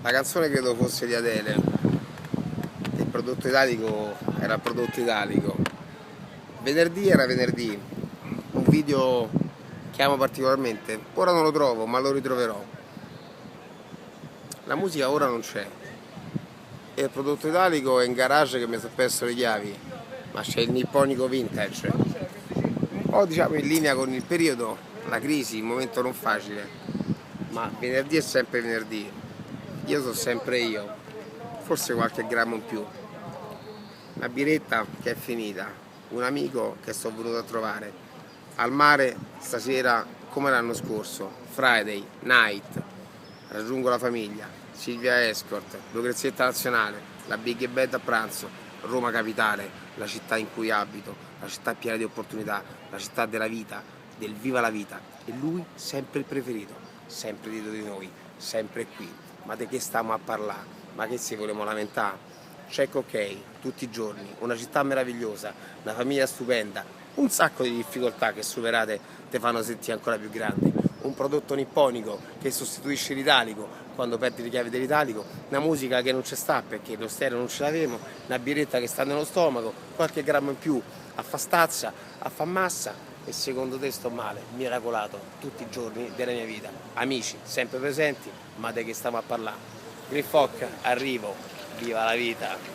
La canzone credo fosse di Adele. Il prodotto italico era il prodotto italico. Venerdì era venerdì. Un video che amo particolarmente. Ora non lo trovo, ma lo ritroverò. La musica ora non c'è. E il prodotto italico è in garage che mi sono perso le chiavi. Ma c'è il nipponico vintage. Un po' diciamo in linea con il periodo, la crisi, il momento non facile. Ma venerdì è sempre venerdì. Io sono sempre io. Forse qualche grammo in più. Una biretta che è finita, un amico che sono venuto a trovare, al mare stasera come l'anno scorso, Friday, night, raggiungo la famiglia, Silvia Escort, Lucrezietta Nazionale, la Big e Bad a pranzo, Roma Capitale, la città in cui abito, la città piena di opportunità, la città della vita, del viva la vita, e lui sempre il preferito, sempre dietro di noi, sempre qui. Ma di che stiamo a parlare? Ma che se vogliamo lamentare? Check ok, tutti i giorni, una città meravigliosa, una famiglia stupenda, un sacco di difficoltà che superate ti fanno sentire ancora più grande, un prodotto nipponico che sostituisce l'italico quando perdi le chiavi dell'italico, una musica che non ci sta perché lo stereo non ce l'avemo, una birretta che sta nello stomaco, qualche grammo in più a fa stazza, a fa massa e secondo te sto male, miracolato, tutti i giorni della mia vita. Amici, sempre presenti, ma di che stiamo a parlare? Green Foc, arrivo, viva la vita!